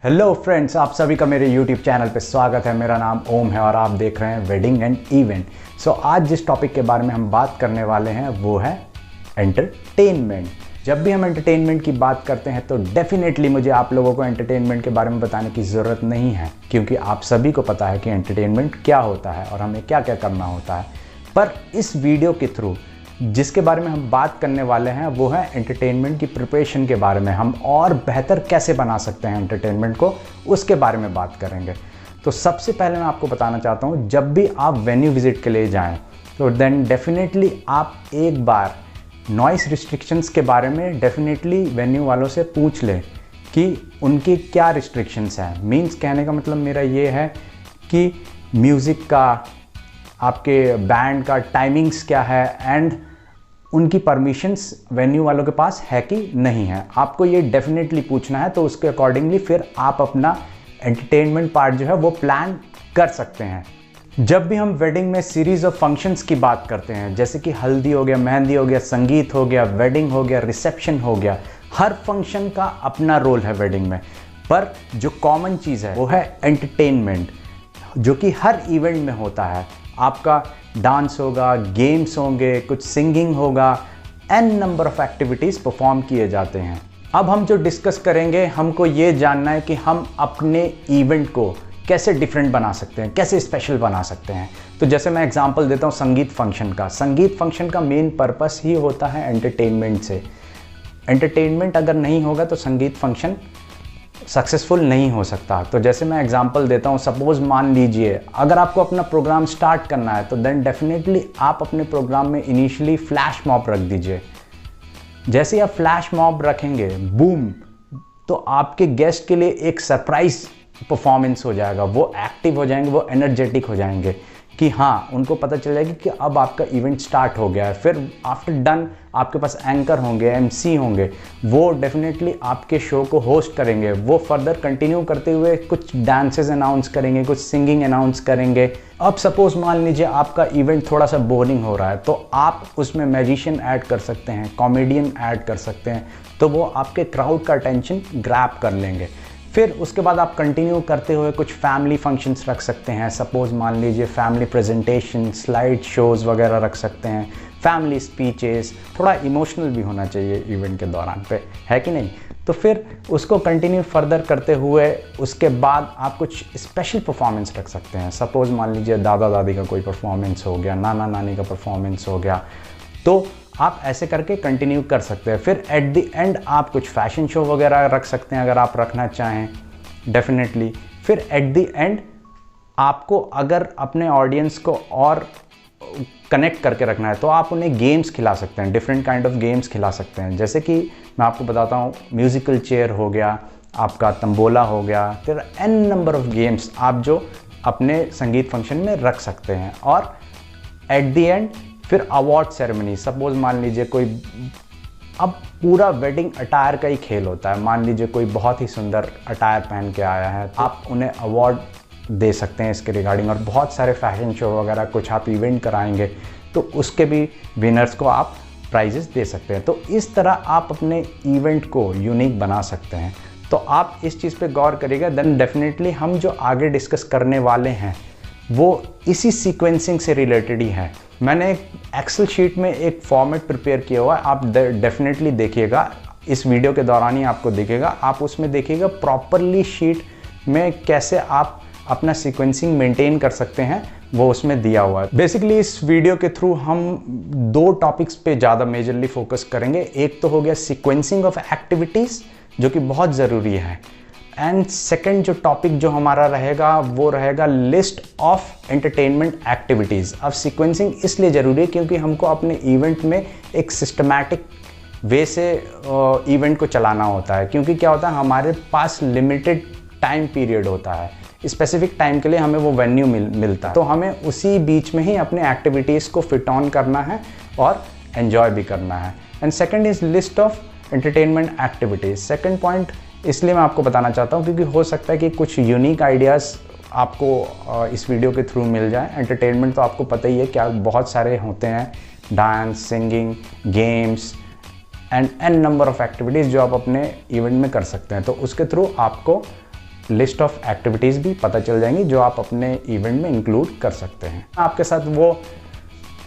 Hello friends, आप सभी का मेरे YouTube चैनल पे स्वागत है। मेरा नाम ओम है और आप देख रहे हैं वेडिंग एंड इवेंट। आज जिस टॉपिक के बारे में हम बात करने वाले हैं वो है एंटरटेनमेंट। जब भी हम एंटरटेनमेंट की बात करते हैं तो डेफिनेटली मुझे आप लोगों को एंटरटेनमेंट के बारे में बताने की ज़रूरत नहीं है, क्योंकि आप सभी को पता है कि एंटरटेनमेंट क्या होता है और हमें क्या क्या करना होता है। पर इस वीडियो के थ्रू जिसके बारे में हम बात करने वाले हैं वो है एंटरटेनमेंट की प्रिपरेशन के बारे में। हम और बेहतर कैसे बना सकते हैं एंटरटेनमेंट को, उसके बारे में बात करेंगे। तो सबसे पहले मैं आपको बताना चाहता हूँ, जब भी आप वेन्यू विजिट के लिए जाएं तो देन डेफिनेटली आप एक बार नॉइस रिस्ट्रिक्शंस के बारे में डेफिनेटली वेन्यू वालों से पूछ लें कि उनकी क्या रिस्ट्रिक्शंस हैं। मीन्स कहने का मतलब मेरा ये है कि म्यूज़िक का, आपके बैंड का टाइमिंग्स क्या है एंड उनकी परमिशंस वेन्यू वालों के पास है कि नहीं है। आपको ये डेफिनेटली पूछना है, तो उसके अकॉर्डिंगली फिर आप अपना एंटरटेनमेंट पार्ट जो है वो प्लान कर सकते हैं। जब भी हम वेडिंग में सीरीज़ ऑफ फंक्शंस की बात करते हैं, जैसे कि हल्दी हो गया, मेहंदी हो गया, संगीत हो गया, वेडिंग हो गया, रिसेप्शन हो गया, हर फंक्शन का अपना रोल है वेडिंग में। पर जो कॉमन चीज़ है वो है एंटरटेनमेंट, जो कि हर इवेंट में होता है। आपका डांस होगा, गेम्स होंगे, कुछ सिंगिंग होगा, an number of activities perform किए जाते हैं। अब हम जो डिस्कस करेंगे, हमको ये जानना है कि हम अपने इवेंट को कैसे डिफरेंट बना सकते हैं, कैसे स्पेशल बना सकते हैं। तो जैसे मैं एग्जांपल देता हूँ संगीत फंक्शन का। संगीत फंक्शन का मेन पर्पस ही होता है एंटरटेनमेंट से। एंटरटेनमेंट अगर नहीं होगा तो संगीत फंक्शन सक्सेसफुल नहीं हो सकता। तो जैसे मैं एग्जांपल देता हूँ, सपोज मान लीजिए अगर आपको अपना प्रोग्राम स्टार्ट करना है तो देन डेफिनेटली आप अपने प्रोग्राम में इनिशियली फ्लैश मॉब रख दीजिए। जैसे ही आप फ्लैश मॉब रखेंगे, बूम, तो आपके गेस्ट के लिए एक सरप्राइज परफॉर्मेंस हो जाएगा। वो एक्टिव हो जाएंगे, वो एनर्जेटिक हो जाएंगे कि हाँ, उनको पता चल जाएगी कि अब आपका इवेंट स्टार्ट हो गया है। फिर आफ्टर डन आपके पास एंकर होंगे, एमसी होंगे, वो डेफिनेटली आपके शो को होस्ट करेंगे। वो फर्दर कंटिन्यू करते हुए कुछ डांसेस अनाउंस करेंगे, कुछ सिंगिंग अनाउंस करेंगे। अब सपोज मान लीजिए आपका इवेंट थोड़ा सा बोरिंग हो रहा है, तो आप उसमें मैजिशियन ऐड कर सकते हैं, कॉमेडियन ऐड कर सकते हैं, तो वो आपके क्राउड का अटेंशन ग्रैब कर लेंगे। फिर उसके बाद आप कंटिन्यू करते हुए कुछ फैमिली फंक्शंस रख सकते हैं। सपोज मान लीजिए फैमिली प्रेजेंटेशन, स्लाइड शोज़ वगैरह रख सकते हैं, फैमिली स्पीचेस। थोड़ा इमोशनल भी होना चाहिए इवेंट के दौरान पे, है कि नहीं। तो फिर उसको कंटिन्यू फर्दर करते हुए उसके बाद आप कुछ स्पेशल परफॉर्मेंस रख सकते हैं। सपोज मान लीजिए दादा दादी का कोई परफॉर्मेंस हो गया, नाना नानी का परफॉर्मेंस हो गया, तो आप ऐसे करके कंटिन्यू कर सकते हैं। फिर एट द एंड आप कुछ फैशन शो वगैरह रख सकते हैं अगर आप रखना चाहें डेफिनेटली। फिर एट द एंड आपको अगर अपने ऑडियंस को और कनेक्ट करके रखना है तो आप उन्हें गेम्स खिला सकते हैं, डिफरेंट काइंड ऑफ गेम्स खिला सकते हैं। जैसे कि मैं आपको बताता हूँ, म्यूज़िकल चेयर हो गया, आपका तंबोला हो गया, फिर एन नंबर ऑफ गेम्स आप जो अपने संगीत फंक्शन में रख सकते हैं। और एट द एंड फिर अवार्ड सेरेमनी। सपोज मान लीजिए कोई, अब पूरा वेडिंग अटायर का ही खेल होता है। मान लीजिए कोई बहुत ही सुंदर अटायर पहन के आया है, तो आप उन्हें अवार्ड दे सकते हैं इसके रिगार्डिंग। और बहुत सारे फैशन शो वगैरह कुछ आप इवेंट कराएंगे तो उसके भी विनर्स को आप प्राइजेस दे सकते हैं। तो इस तरह आप अपने इवेंट को यूनिक बना सकते हैं। तो आप इस चीज़ पे गौर करिएगा। देन डेफिनेटली हम जो आगे डिस्कस करने वाले हैं वो इसी सीक्वेंसिंग से रिलेटेड ही है। मैंने एक एक्सेल शीट में एक फॉर्मेट प्रिपेयर किया हुआ है, आप डेफिनेटली देखिएगा, इस वीडियो के दौरान ही आपको दिखेगा। आप उसमें देखिएगा प्रॉपरली शीट में कैसे आप अपना सीक्वेंसिंग मेंटेन कर सकते हैं, वो उसमें दिया हुआ है। बेसिकली इस वीडियो के थ्रू हम दो टॉपिक्स पे ज़्यादा मेजरली फोकस करेंगे। एक तो हो गया सीक्वेंसिंग ऑफ एक्टिविटीज़, जो कि बहुत ज़रूरी है, एंड सेकेंड जो टॉपिक जो हमारा रहेगा वो रहेगा लिस्ट ऑफ एंटरटेनमेंट एक्टिविटीज़। अब सीक्वेंसिंग इसलिए ज़रूरी है क्योंकि हमको अपने इवेंट में एक सिस्टमैटिक वे से इवेंट को चलाना होता है। क्योंकि क्या होता है, हमारे पास लिमिटेड टाइम पीरियड होता है, स्पेसिफिक टाइम के लिए हमें वो वेन्यू मिलता है, तो हमें उसी बीच में ही अपने एक्टिविटीज़ को फिट ऑन करना है और एन्जॉय भी करना है। And second is list of entertainment activities. Second point इसलिए मैं आपको बताना चाहता हूँ क्योंकि हो सकता है कि कुछ यूनिक आइडियाज़ आपको इस वीडियो के थ्रू मिल जाए। एंटरटेनमेंट तो आपको पता ही है क्या बहुत सारे होते हैं, dance, singing, games and an number of activities जो आप अपने इवेंट में कर सकते हैं। तो उसके थ्रू आपको लिस्ट ऑफ एक्टिविटीज़ भी पता चल जाएंगी जो आप अपने इवेंट में इंक्लूड कर सकते हैं। आपके साथ वो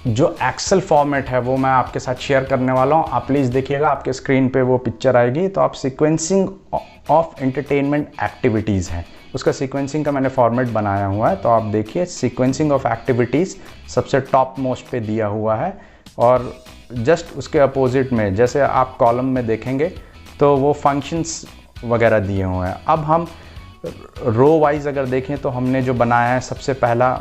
जो एक्सेल फॉर्मेट है वो मैं आपके साथ शेयर करने वाला हूँ। आप प्लीज़ देखिएगा, आपके स्क्रीन पे वो पिक्चर आएगी। तो आप सीक्वेंसिंग ऑफ एंटरटेनमेंट एक्टिविटीज़ है, उसका सीक्वेंसिंग का मैंने फॉर्मेट बनाया हुआ है। तो आप देखिए सीक्वेंसिंग ऑफ एक्टिविटीज़ सबसे टॉप मोस्ट पे दिया हुआ है, और जस्ट उसके अपोजिट में जैसे आप कॉलम में देखेंगे तो वो फंक्शंस वगैरह दिए हुए हैं। अब हम रो वाइज अगर देखें तो हमने जो बनाया है सबसे पहला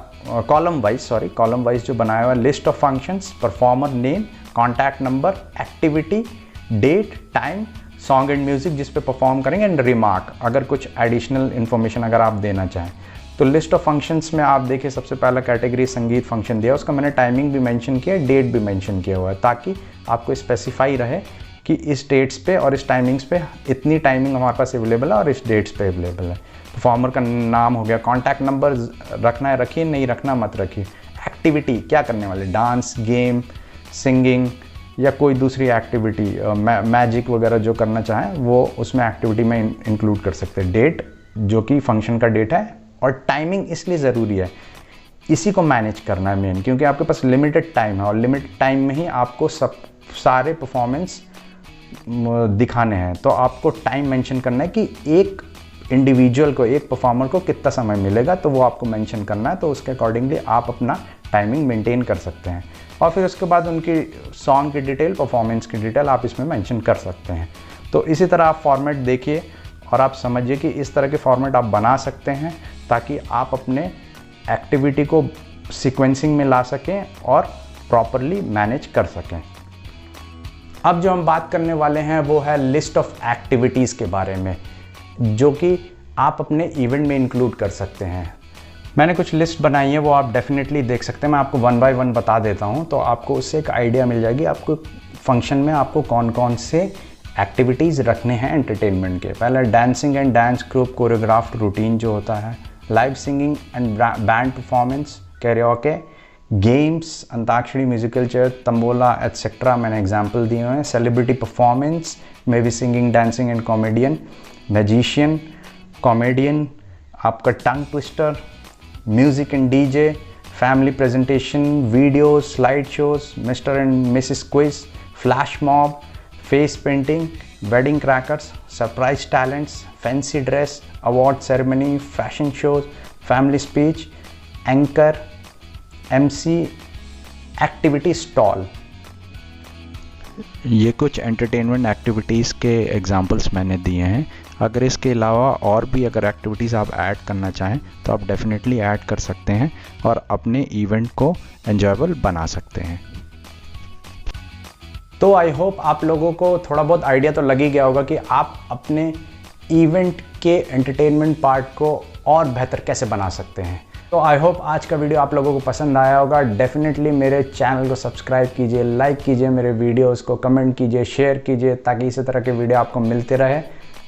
कॉलम वाइज जो बनाया हुआ है, list of functions, performer name, contact number, activity, date, time, song and music जिस पे परफॉर्म करेंगे, एंड रिमार्क अगर कुछ एडिशनल इन्फॉर्मेशन अगर आप देना चाहें। तो लिस्ट ऑफ फंक्शंस में आप देखिए सबसे पहला कैटेगरी संगीत फंक्शन दिया, उसका मैंने टाइमिंग भी मेंशन किया, डेट भी मेंशन किया हुआ है, ताकि आपको स्पेसिफाई रहे कि इस डेट्स पे और इस टाइमिंग्स पे इतनी टाइमिंग हमारे पास अवेलेबल है और इस डेट्स पे अवेलेबल है। परफॉर्मर का नाम हो गया, कॉन्टैक्ट नंबर रखना है रखिए, नहीं रखना मत रखिए। एक्टिविटी क्या करने वाले, डांस, गेम, सिंगिंग या कोई दूसरी एक्टिविटी, मैजिक वगैरह जो करना चाहें वो उसमें एक्टिविटी में इंक्लूड कर सकते हैं। डेट जो कि फंक्शन का डेट है, और टाइमिंग इसलिए ज़रूरी है, इसी को मैनेज करना है मेन, क्योंकि आपके पास लिमिटेड टाइम है और लिमिटेड टाइम में ही आपको सारे परफॉर्मेंस दिखाने हैं। तो आपको टाइम मेंशन करना है कि एक इंडिविजुअल को, एक परफॉर्मर को कितना समय मिलेगा, तो वो आपको मेंशन करना है। तो उसके अकॉर्डिंगली आप अपना टाइमिंग मेंटेन कर सकते हैं, और फिर उसके बाद उनकी सॉन्ग की डिटेल, परफॉर्मेंस की डिटेल आप इसमें मेंशन कर सकते हैं। तो इसी तरह आप फॉर्मेट देखिए और आप समझिए कि इस तरह के फॉर्मेट आप बना सकते हैं ताकि आप अपने एक्टिविटी को सीक्वेंसिंग में ला सकें और प्रॉपरली मैनेज कर सकें। अब जो हम बात करने वाले हैं वो है लिस्ट ऑफ एक्टिविटीज़ के बारे में, जो कि आप अपने इवेंट में इंक्लूड कर सकते हैं। मैंने कुछ लिस्ट बनाई है, वो आप डेफिनेटली देख सकते हैं। मैं आपको 1 बाय 1 बता देता हूं, तो आपको उससे एक आइडिया मिल जाएगी आपको फंक्शन में आपको कौन कौन से एक्टिविटीज़ रखने हैं एंटरटेनमेंट के। पहले dancing and dance group choreographed routine जो होता है, live singing and band performance, karaoke, games, antakshari, musical chair, tambola etcetera मैंने एग्जाम्पल दिए हुए हैं। सेलिब्रिटी परफॉर्मेंस में भी singing, dancing and comedian, magician, comedian, आपका tongue twister, music and DJ, family presentation, videos, slide shows, Mr and Mrs quiz, flash mob, face painting, wedding crackers, surprise talents, fancy dress, award ceremony, fashion shows, family speech, anchor, MC, activity stall. ये कुछ entertainment activities के examples मैंने दिए हैं। अगर इसके अलावा और भी अगर एक्टिविटीज़ आप ऐड करना चाहें तो आप डेफिनेटली ऐड कर सकते हैं और अपने इवेंट को एंजॉयबल बना सकते हैं। तो आई होप आप लोगों को थोड़ा बहुत आइडिया तो लग ही गया होगा कि आप अपने इवेंट के एंटरटेनमेंट पार्ट को और बेहतर कैसे बना सकते हैं। तो आई होप आज का वीडियो आप लोगों को पसंद आया होगा। डेफिनेटली मेरे चैनल को सब्सक्राइब कीजिए, लाइक कीजिए मेरे वीडियोस को, कमेंट कीजिए, शेयर कीजिए, ताकि इसी तरह के वीडियो आपको मिलते रहे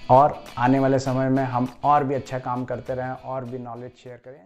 और आने वाले समय में हम और भी अच्छा काम करते रहें और भी नॉलेज शेयर करें।